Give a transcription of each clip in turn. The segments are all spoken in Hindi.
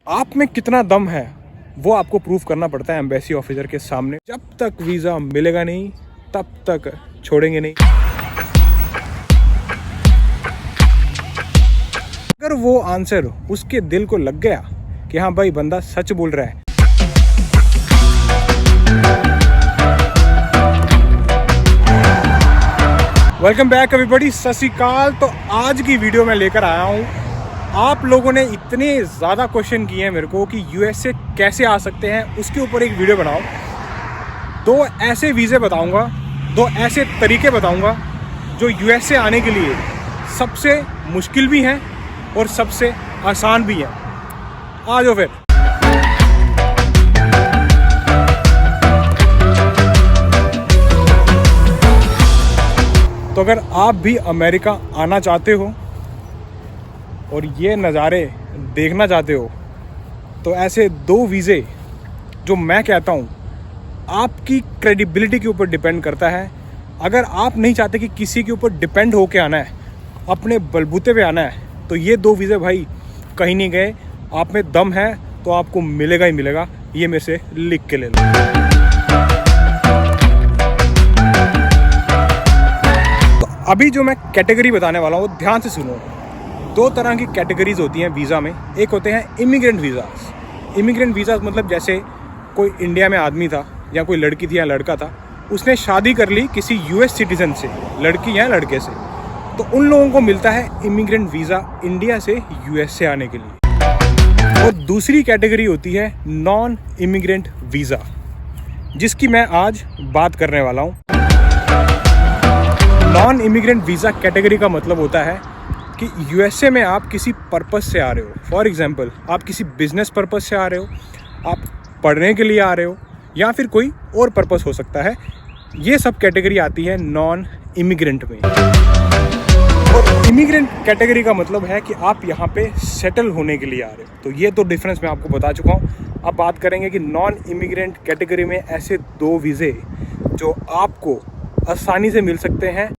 आप में कितना दम है वो आपको प्रूव करना पड़ता है एम्बेसी ऑफिसर के सामने। जब तक वीज़ा मिलेगा नहीं तब तक छोड़ेंगे नहीं। अगर वो आंसर उसके दिल को लग गया कि हाँ भाई बंदा सच बोल रहा है, वेलकम बैक एवरीबॉडी, सत श्री अकाल। तो आज की वीडियो में लेकर आया हूँ, आप लोगों ने इतने ज़्यादा क्वेश्चन किए हैं मेरे को कि यूएसए कैसे आ सकते हैं, उसके ऊपर एक वीडियो बनाओ। दो ऐसे वीज़े बताऊँगा, दो ऐसे तरीके बताऊँगा जो यूएसए आने के लिए सबसे मुश्किल भी हैं और सबसे आसान भी हैं। आ जाओ फिर। तो अगर आप भी अमेरिका आना चाहते हो और ये नज़ारे देखना चाहते हो तो ऐसे दो वीज़े जो मैं कहता हूँ आपकी क्रेडिबिलिटी के ऊपर डिपेंड करता है। अगर आप नहीं चाहते कि किसी के ऊपर डिपेंड होके आना है, अपने बलबूते पे आना है, तो ये दो वीज़े भाई कहीं नहीं गए। आप में दम है तो आपको मिलेगा ही मिलेगा। ये मेरे से लिख के ले लो। अभी जो मैं कैटेगरी बताने वाला हूँ ध्यान से सुनो। दो तरह की कैटेगरीज होती हैं वीज़ा में। एक होते हैं इमिग्रेंट वीज़ास। इमिग्रेंट वीज़ास मतलब जैसे कोई इंडिया में आदमी था या कोई लड़की थी या लड़का था, उसने शादी कर ली किसी यूएस सिटीज़न से, लड़की या लड़के से, तो उन लोगों को मिलता है इमिग्रेंट वीज़ा इंडिया से यूएस से आने के लिए। और दूसरी कैटेगरी होती है नॉन इमिग्रेंट वीज़ा, जिसकी मैं आज बात करने वाला हूँ। नॉन इमिग्रेंट वीज़ा कैटेगरी का मतलब होता है कि यूएसए में आप किसी पर्पस से आ रहे हो। फॉर एग्जांपल, आप किसी बिजनेस पर्पस से आ रहे हो, आप पढ़ने के लिए आ रहे हो, या फिर कोई और पर्पस हो सकता है। ये सब कैटेगरी आती है नॉन इमिग्रेंट में। और इमिग्रेंट कैटेगरी का मतलब है कि आप यहाँ पे सेटल होने के लिए आ रहे हो। तो ये तो डिफरेंस मैं आपको बता चुका हूँ। अब बात करेंगे कि नॉन इमिग्रेंट कैटेगरी में ऐसे दो वीज़े जो आपको आसानी से मिल सकते हैं।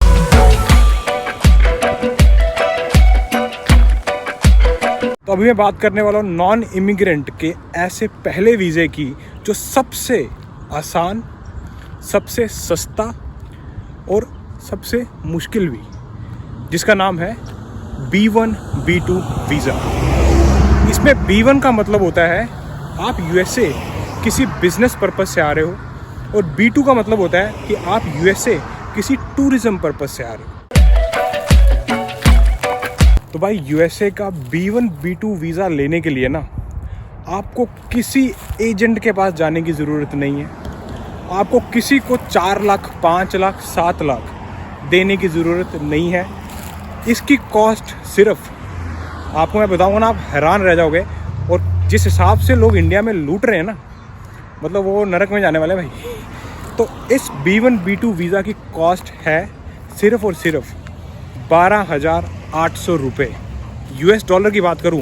तो अभी मैं बात करने वाला हूँ नॉन इमिग्रेंट के ऐसे पहले वीज़े की जो सबसे आसान, सबसे सस्ता और सबसे मुश्किल भी, जिसका नाम है B1 B2 वीज़ा। इसमें B1 का मतलब होता है आप यूएसए किसी बिजनेस पर्पस से आ रहे हो, और B2 का मतलब होता है कि आप यूएसए किसी टूरिज्म पर्पस से आ रहे हो। तो भाई यूएसए का B1 B2 वीज़ा लेने के लिए ना आपको किसी एजेंट के पास जाने की ज़रूरत नहीं है। आपको किसी को 4 लाख, 5 लाख, 7 लाख देने की ज़रूरत नहीं है। इसकी कॉस्ट सिर्फ, आपको मैं बताऊंगा ना, आप हैरान रह जाओगे। और जिस हिसाब से लोग इंडिया में लूट रहे हैं ना, मतलब वो नरक में जाने वाले भाई। तो इस B1 B2 वीज़ा की कॉस्ट है सिर्फ और सिर्फ 12,800 रुपये। US डॉलर की बात करूं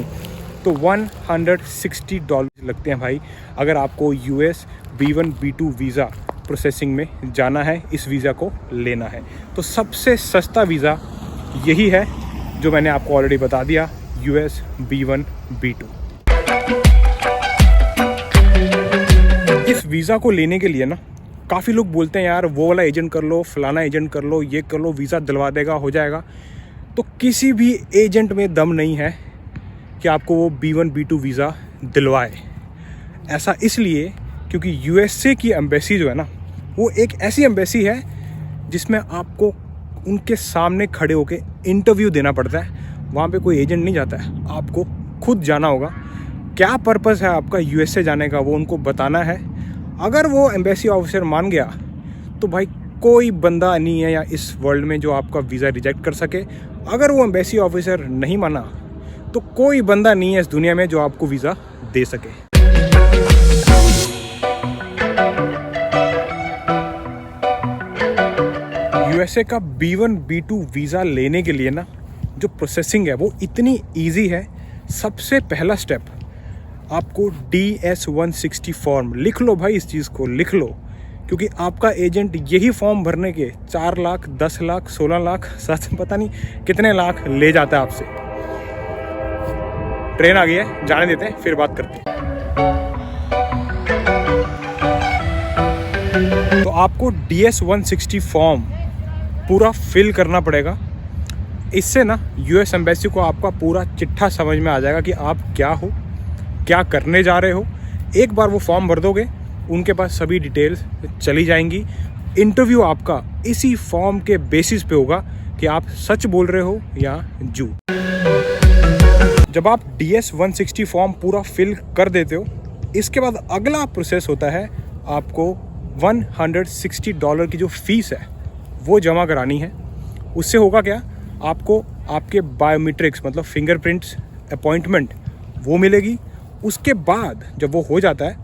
तो $160 लगते हैं भाई, अगर आपको US B1 B2 visa processing में जाना है, इस वीज़ा को लेना है। तो सबसे सस्ता वीज़ा यही है जो मैंने आपको ऑलरेडी बता दिया, US B1 B2। इस वीज़ा को लेने के लिए ना काफ़ी लोग बोलते हैं यार वो वाला एजेंट कर लो, फलाना एजेंट कर लो, ये कर लो, वीज़ा दिलवा देगा, हो जाएगा। तो किसी भी एजेंट में दम नहीं है कि आपको वो B1 B2 वीज़ा दिलवाए। ऐसा इसलिए क्योंकि यूएसए की एम्बेसी जो है ना, वो एक ऐसी एम्बेसी है जिसमें आपको उनके सामने खड़े होकर इंटरव्यू देना पड़ता है। वहाँ पे कोई एजेंट नहीं जाता है, आपको खुद जाना होगा। क्या पर्पस है आपका यूएसए जाने का वो उनको बताना है। अगर वो एम्बेसी ऑफिसर मान गया तो भाई कोई बंदा नहीं है या इस वर्ल्ड में जो आपका वीज़ा रिजेक्ट कर सके। अगर वो एम्बेसी ऑफिसर नहीं माना तो कोई बंदा नहीं है इस दुनिया में जो आपको वीज़ा दे सके। यूएसए का B1 B2 वीज़ा लेने के लिए ना जो प्रोसेसिंग है वो इतनी ईजी है। सबसे पहला स्टेप, आपको DS-160 फॉर्म, लिख लो भाई, इस चीज़ को लिख लो, क्योंकि आपका एजेंट यही फॉर्म भरने के 4 लाख, 10 लाख, 16 लाख, 7 पता नहीं कितने लाख ले जाता है आपसे। ट्रेन आ गई है, जाने देते हैं, फिर बात करते हैं। तो आपको DS-160 फॉर्म पूरा फिल करना पड़ेगा। इससे ना US एम्बेसी को आपका पूरा चिट्ठा समझ में आ जाएगा कि आप क्या हो, क्या करने जा रहे हो। एक बार वो फॉर्म भर दोगे, उनके पास सभी डिटेल्स चली जाएंगी। इंटरव्यू आपका इसी फॉर्म के बेसिस पे होगा कि आप सच बोल रहे हो या झूठ। जब आप DS-160 फॉर्म पूरा फिल कर देते हो, इसके बाद अगला प्रोसेस होता है आपको $160 की जो फीस है वो जमा करानी है। उससे होगा क्या, आपको आपके बायोमेट्रिक्स मतलब फिंगरप्रिंट्स, अपॉइंटमेंट वो मिलेगी। उसके बाद जब वो हो जाता है,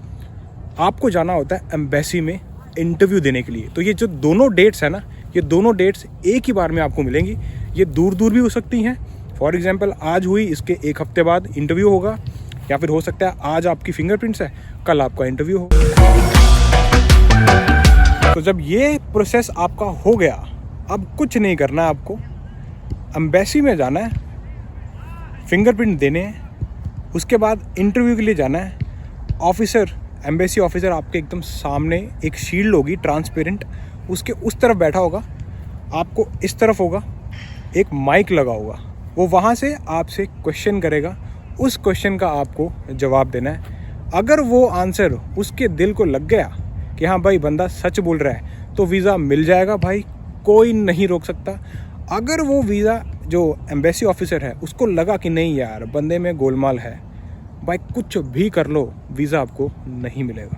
आपको जाना होता है एम्बेसी में इंटरव्यू देने के लिए। तो ये जो दोनों डेट्स है ना, ये दोनों डेट्स एक ही बार में आपको मिलेंगी। ये दूर दूर भी हो सकती हैं। फॉर एग्जांपल आज हुई, इसके एक हफ्ते बाद इंटरव्यू होगा, या फिर हो सकता है आज आपकी फिंगरप्रिंट्स है, कल आपका इंटरव्यू हो। तो जब ये प्रोसेस आपका हो गया, अब कुछ नहीं करना है आपको। एम्बेसी में जाना है, फिंगरप्रिंट देने हैं, उसके बाद इंटरव्यू के लिए जाना है। ऑफिसर, एम्बेसी ऑफिसर आपके एकदम सामने एक शील्ड होगी ट्रांसपेरेंट, उसके उस तरफ बैठा होगा, आपको इस तरफ होगा एक माइक लगा होगा। वो वहाँ से आपसे क्वेश्चन करेगा, उस क्वेश्चन का आपको जवाब देना है। अगर वो आंसर उसके दिल को लग गया कि हाँ भाई बंदा सच बोल रहा है, तो वीज़ा मिल जाएगा भाई, कोई नहीं रोक सकता। अगर वो वीज़ा जो एम्बेसी ऑफिसर है उसको लगा कि नहीं यार बंदे में गोलमाल है, भाई कुछ भी कर लो, वीज़ा आपको नहीं मिलेगा।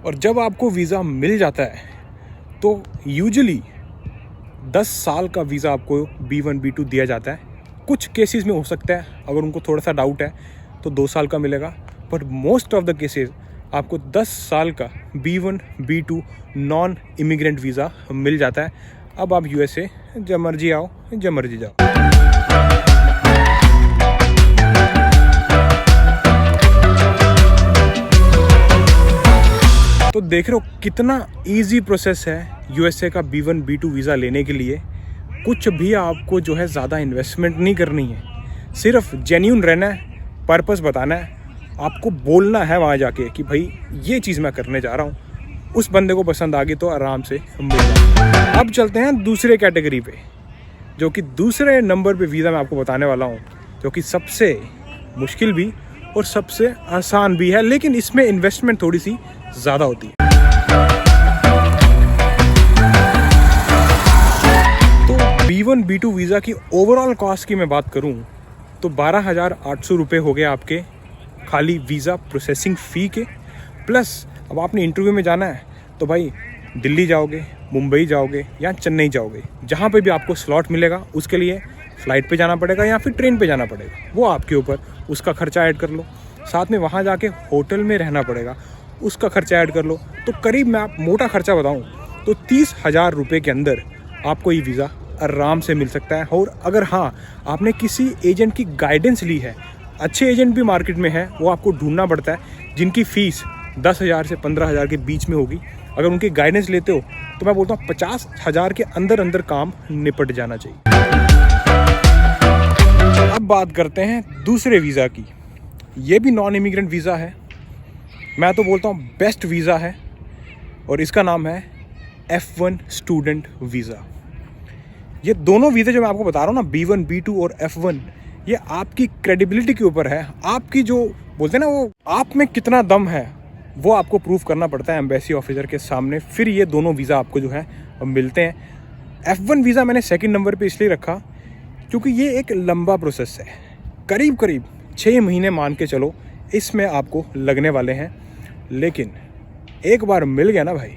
और जब आपको वीज़ा मिल जाता है तो यूजुअली 10 साल का वीज़ा आपको B1 B2 दिया जाता है। कुछ केसेस में हो सकता है अगर उनको थोड़ा सा डाउट है तो 2 साल का मिलेगा, but most of the cases आपको 10 साल का B1 B2 non immigrant visa मिल जाता है। अब आप USA जब मर्जी आओ, जब मर्जी जाओ। तो देख रहे हो कितना इजी प्रोसेस है USA का B1 B2 वीज़ा लेने के लिए। कुछ भी आपको जो है ज़्यादा इन्वेस्टमेंट नहीं करनी है, सिर्फ जेन्यून रहना है, पर्पस बताना है, आपको बोलना है वहाँ जाके कि भाई ये चीज़ मैं करने जा रहा हूँ। उस बंदे को पसंद आ गई तो आराम से मिल जाए। अब चलते हैं दूसरे कैटेगरी पे, जो कि दूसरे नंबर पे वीज़ा मैं आपको बताने वाला हूँ, जो कि सबसे मुश्किल भी और सबसे आसान भी है, लेकिन इसमें इन्वेस्टमेंट थोड़ी सी ज़्यादा होती है। तो B1 B2 वीज़ा की ओवरऑल कॉस्ट की मैं बात करूँ तो 12,800 रुपये हो गए आपके खाली वीज़ा प्रोसेसिंग फ़ी के। प्लस अब आपने इंटरव्यू में जाना है तो भाई दिल्ली जाओगे, मुंबई जाओगे या चेन्नई जाओगे, जहाँ पे भी आपको स्लॉट मिलेगा उसके लिए फ़्लाइट पे जाना पड़ेगा या फिर ट्रेन पे जाना पड़ेगा, वो आपके ऊपर, उसका खर्चा ऐड कर लो। साथ में वहाँ जाके होटल में रहना पड़ेगा, उसका खर्चा ऐड कर लो। तो करीब मैं आप मोटा खर्चा बताऊँ तो 30,000 रुपये के अंदर आपको ये वीज़ा आराम से मिल सकता है। और अगर हाँ आपने किसी एजेंट की गाइडेंस ली है, अच्छे एजेंट भी मार्केट में है, वो आपको ढूंढना पड़ता है जिनकी फ़ीस 10,000 से 15,000 के बीच में होगी। अगर उनकी गाइडेंस लेते हो तो मैं बोलता हूँ 50,000 के अंदर अंदर काम निपट जाना चाहिए। अब बात करते हैं दूसरे वीज़ा की। ये भी नॉन इमिग्रेंट वीज़ा है, मैं तो बोलता हूँ बेस्ट वीज़ा है, और इसका नाम है F1 स्टूडेंट वीज़ा। ये दोनों वीज़े जो मैं आपको बता रहा हूँ ना, B1 B2 और F1, ये आपकी क्रेडिबिलिटी के ऊपर है। आपकी जो बोलते हैं ना, वो आप में कितना दम है वो आपको प्रूव करना पड़ता है एम्बेसी ऑफिसर के सामने, फिर ये दोनों वीज़ा आपको जो है मिलते हैं। F1 वीज़ा मैंने सेकंड नंबर पे इसलिए रखा क्योंकि ये एक लंबा प्रोसेस है, करीब करीब 6 महीने मान के चलो इसमें आपको लगने वाले हैं। लेकिन एक बार मिल गया ना भाई,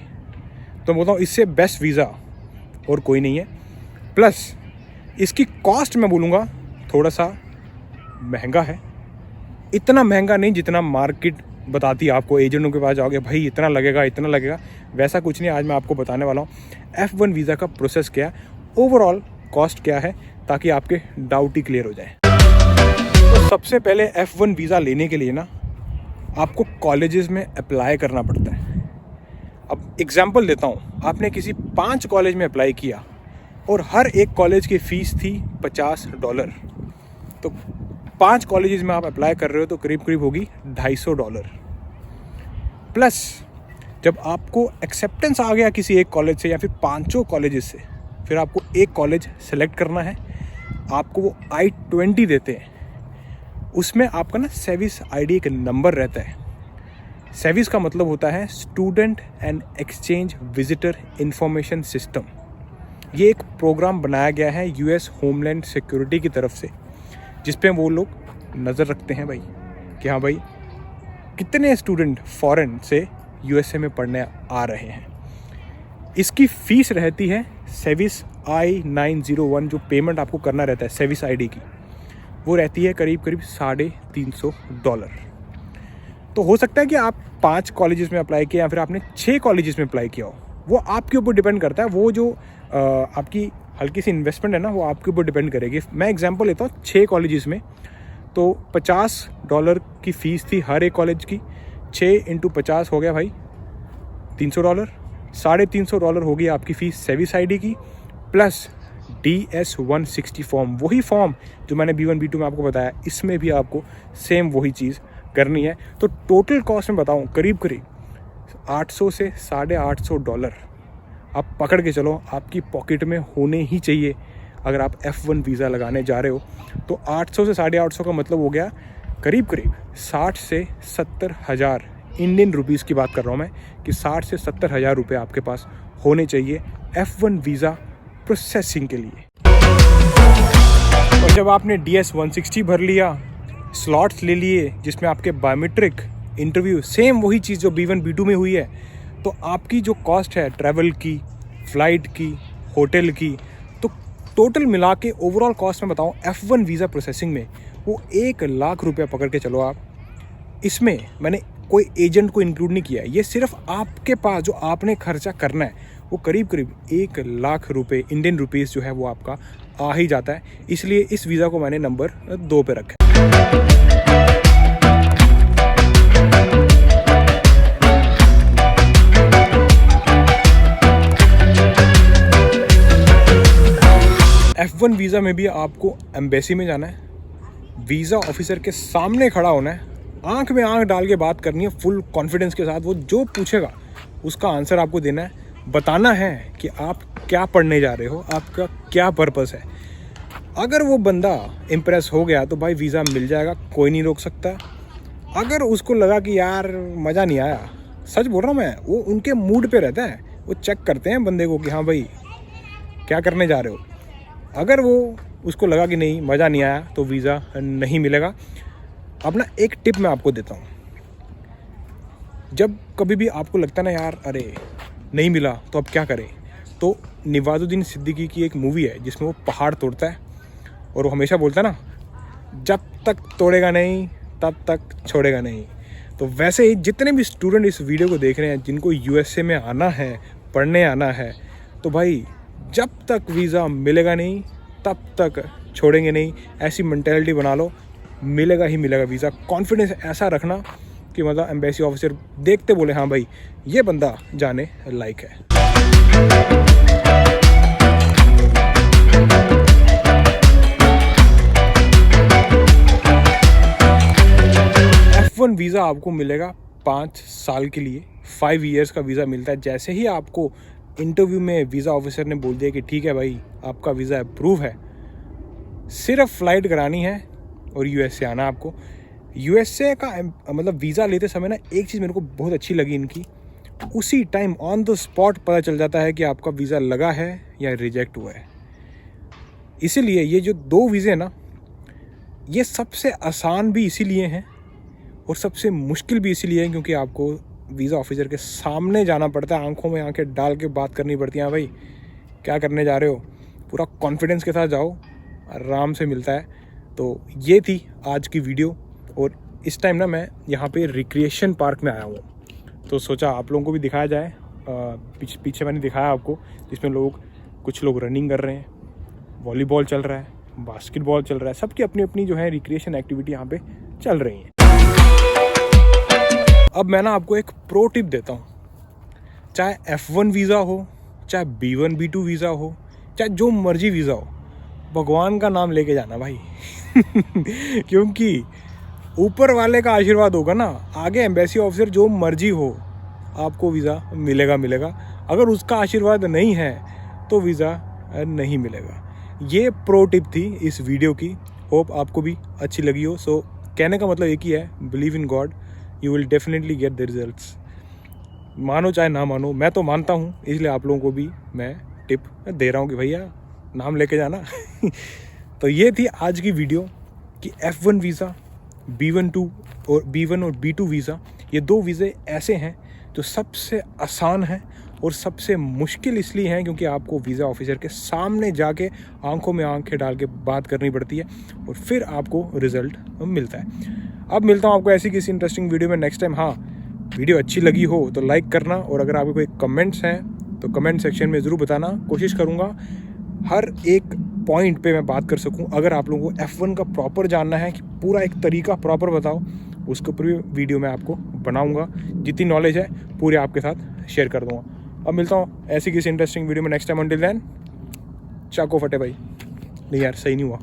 तो बोलता हूँ इससे बेस्ट वीज़ा और कोई नहीं है। प्लस इसकी कॉस्ट मैं बोलूँगा थोड़ा सा महंगा है, इतना महंगा नहीं जितना मार्केट बताती है आपको। एजेंटों के पास जाओगे भाई इतना लगेगा, इतना लगेगा, वैसा कुछ नहीं। आज मैं आपको बताने वाला हूँ F1 वीज़ा का प्रोसेस क्या है, ओवरऑल कॉस्ट क्या है, ताकि आपके डाउट ही क्लियर हो जाए। तो सबसे पहले F1 वीज़ा लेने के लिए ना आपको कॉलेजेस में अप्लाई करना पड़ता है। अब एग्जांपल देता हूँ, आपने किसी 5 कॉलेज में अप्लाई किया और हर एक कॉलेज की फ़ीस थी $50। तो 5 कॉलेजेस में आप अप्लाई कर रहे हो तो करीब करीब होगी $250 प्लस जब आपको एक्सेप्टेंस आ गया किसी एक कॉलेज से या फिर 5 कॉलेजेस से, फिर आपको एक कॉलेज सेलेक्ट करना है, आपको वो I-20 देते हैं। उसमें आपका ना सेविस आईडी एक नंबर रहता है। सेविस का मतलब होता है student and exchange visitor information system. ये एक प्रोग्राम बनाया गया है US होमलैंड सिक्योरिटी की तरफ से, जिस पे वो लोग नज़र रखते हैं भाई कि हाँ भाई कितने स्टूडेंट फॉरेन से USA में पढ़ने आ रहे हैं। इसकी फ़ीस रहती है सेविस I-901, जो पेमेंट आपको करना रहता है सेविस आईडी की, वो रहती है करीब करीब $350। तो हो सकता है कि आप 5 कॉलेजेस में अप्लाई किया या फिर आपने 6 कॉलेजेस में अप्लाई किया हो, वो आपके ऊपर डिपेंड करता है। वो जो आपकी हल्की सी इन्वेस्टमेंट है ना, वो आपके ऊपर डिपेंड करेगी। मैं एग्जांपल लेता हूँ 6 कॉलेजेस में, तो $50 की फ़ीस थी हर एक कॉलेज की। 6 × 50 हो गया भाई $300। $350 होगी आपकी फ़ीस सेविस आईडी की, प्लस DS-160 फॉर्म, वही फॉर्म जो मैंने B1 B2 में आपको बताया, इसमें भी आपको सेम वही चीज़ करनी है। तो टोटल कॉस्ट में बताऊँ करीब करीब $800 से $850 आप पकड़ के चलो आपकी पॉकेट में होने ही चाहिए। अगर आप F1 वीज़ा लगाने जा रहे हो तो 800 से 850 का मतलब हो गया करीब करीब 60 से 70 हज़ार इंडियन रुपीज़ की बात कर रहा हूँ मैं, कि 60 से 70 हज़ार रुपये आपके पास होने चाहिए F1 वीज़ा प्रोसेसिंग के लिए। और जब आपने DS-160 भर लिया, स्लॉट्स ले लिए जिसमें आपके बायोमेट्रिक, इंटरव्यू, सेम वही चीज़ जो B1 B2 में हुई है, तो आपकी जो कॉस्ट है ट्रैवल की, फ़्लाइट की, होटल की, तो टोटल मिला के ओवरऑल कॉस्ट में बताऊँ F1 वीज़ा प्रोसेसिंग में वो $1,00,000 पकड़ के चलो आप। इसमें मैंने कोई एजेंट को इंक्लूड नहीं किया है, ये सिर्फ आपके पास जो आपने खर्चा करना है वो करीब करीब $1,00,000 इंडियन रुपीज़ जो है वो आपका आ ही जाता है। इसलिए इस वीज़ा को मैंने नंबर 2 पे रखा है। F1 वीज़ा में भी आपको एम्बेसी में जाना है, वीज़ा ऑफिसर के सामने खड़ा होना है, आंख में आंख डाल के बात करनी है फुल कॉन्फिडेंस के साथ। वो जो पूछेगा उसका आंसर आपको देना है, बताना है कि आप क्या पढ़ने जा रहे हो, आपका क्या पर्पस है। अगर वो बंदा इम्प्रेस हो गया तो भाई वीज़ा मिल जाएगा, कोई नहीं रोक सकता। अगर उसको लगा कि यार मज़ा नहीं आया, सच बोल रहा हूँ मैं, वो उनके मूड पे रहता है, वो चेक करते हैं बंदे को कि हाँ भाई क्या करने जा रहे हो। अगर वो उसको लगा कि नहीं मज़ा नहीं आया तो वीज़ा नहीं मिलेगा। अब ना एक टिप मैं आपको देता हूँ, जब कभी भी आपको लगता है ना यार अरे नहीं मिला तो अब क्या करें, तो नवाजुद्दीन सिद्दीकी की एक मूवी है जिसमें वो पहाड़ तोड़ता है और वो हमेशा बोलता है ना, जब तक तोड़ेगा नहीं तब तक छोड़ेगा नहीं। तो वैसे ही जितने भी स्टूडेंट इस वीडियो को देख रहे हैं जिनको USA में आना है, पढ़ने आना है, तो भाई जब तक वीज़ा मिलेगा नहीं तब तक छोड़ेंगे नहीं, ऐसी मेंटालिटी बना लो, मिलेगा ही मिलेगा वीज़ा। कॉन्फिडेंस ऐसा रखना कि मतलब एम्बेसी ऑफिसर देखते बोले हाँ भाई ये बंदा जाने लायक है। F1 वीज़ा आपको मिलेगा 5 साल के लिए, 5 ईयर्स का वीज़ा मिलता है। जैसे ही आपको इंटरव्यू में वीज़ा ऑफिसर ने बोल दिया कि ठीक है भाई आपका वीज़ा अप्रूव है, सिर्फ फ़्लाइट करानी है और USA आना आपको। USA का मतलब वीज़ा लेते समय ना एक चीज़ मेरे को बहुत अच्छी लगी इनकी, उसी टाइम ऑन द स्पॉट पता चल जाता है कि आपका वीज़ा लगा है या रिजेक्ट हुआ है। इसीलिए ये जो 2 वीज़े ना, ये सबसे आसान भी इसीलिए हैं और सबसे मुश्किल भी इसीलिए है क्योंकि आपको वीज़ा ऑफिसर के सामने जाना पड़ता है, आंखों में आंखें डाल के बात करनी पड़ती है। हाँ भाई क्या करने जा रहे हो, पूरा कॉन्फिडेंस के साथ जाओ, आराम से मिलता है। तो ये थी आज की वीडियो, और इस टाइम ना मैं यहाँ पे रिक्रिएशन पार्क में आया हूँ, तो सोचा आप लोगों को भी दिखाया जाए। पीछे मैंने दिखाया आपको, जिसमें कुछ लोग रनिंग कर रहे हैं, वॉलीबॉल चल रहा है, बास्केटबॉल चल रहा है, सबकी अपनी अपनी जो है रिक्रिएशन एक्टिविटी यहाँ पे चल रही हैं। अब मैं ना आपको एक प्रो टिप देता हूँ, चाहे F1 वीज़ा हो, चाहे B1 B2 वीज़ा हो, चाहे जो मर्जी वीज़ा हो, भगवान का नाम लेके जाना भाई क्योंकि ऊपर वाले का आशीर्वाद होगा ना, आगे एम्बेसी ऑफिसर जो मर्जी हो आपको वीज़ा मिलेगा। अगर उसका आशीर्वाद नहीं है तो वीज़ा नहीं मिलेगा। ये प्रो टिप थी इस वीडियो की, होप आपको भी अच्छी लगी हो। सो कहने का मतलब एक ही है, believe in God, you will definitely get the results. मानो चाहे ना मानो, मैं तो मानता हूँ, इसलिए आप लोगों को भी मैं टिप दे रहा हूँ कि भैया नाम लेके जाना तो ये थी आज की वीडियो कि F1 वीज़ा, B1 और B2 वीज़ा, ये 2 वीज़े ऐसे हैं जो सबसे आसान हैं और सबसे मुश्किल इसलिए हैं क्योंकि आपको वीज़ा ऑफिसर के सामने जाके आंखों में आंखें डाल के बात करनी पड़ती है और फिर आपको रिज़ल्ट मिलता है। अब मिलता हूँ आपको ऐसी किसी इंटरेस्टिंग वीडियो में नेक्स्ट टाइम। हाँ, वीडियो अच्छी लगी हो तो लाइक करना, और अगर आपके कोई कमेंट्स हैं तो कमेंट सेक्शन में ज़रूर बताना। कोशिश करूँगा हर एक पॉइंट पे मैं बात कर सकूं। अगर आप लोगों को F1 का प्रॉपर जानना है कि पूरा एक तरीका प्रॉपर बताओ, उसके ऊपर भी वीडियो मैं आपको बनाऊंगा। जितनी नॉलेज है पूरे आपके साथ शेयर कर दूंगा। अब मिलता हूँ ऐसी किसी इंटरेस्टिंग वीडियो में नेक्स्ट टाइम। अंटिल देन, चाको फटे भाई। नहीं यार, सही नहीं हुआ,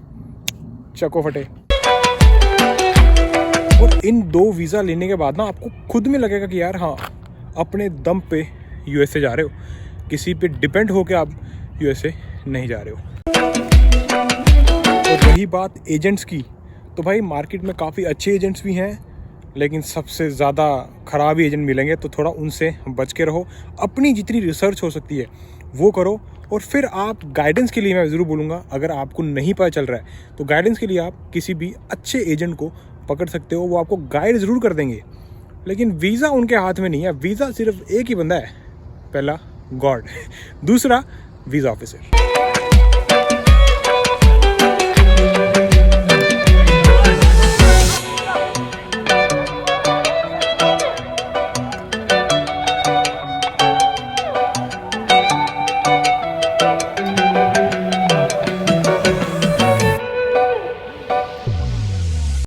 चाको फटे। और इन 2 वीज़ा लेने के बाद ना आपको खुद में लगेगा कि यार हाँ, अपने दम पे USA जा रहे हो, किसी पे डिपेंड होके आप USA नहीं जा रहे हो। और रही बात एजेंट्स की, तो भाई मार्केट में काफ़ी अच्छे एजेंट्स भी हैं, लेकिन सबसे ज़्यादा ख़राब एजेंट मिलेंगे, तो थोड़ा उनसे बच के रहो। अपनी जितनी रिसर्च हो सकती है वो करो, और फिर आप गाइडेंस के लिए मैं ज़रूर बोलूँगा, अगर आपको नहीं पता चल रहा है तो गाइडेंस के लिए आप किसी भी अच्छे एजेंट को पकड़ सकते हो, वो आपको गाइड ज़रूर कर देंगे। लेकिन वीज़ा उनके हाथ में नहीं है। वीज़ा सिर्फ एक ही बंदा है, पहला गॉड, दूसरा वीज़ा ऑफिसर।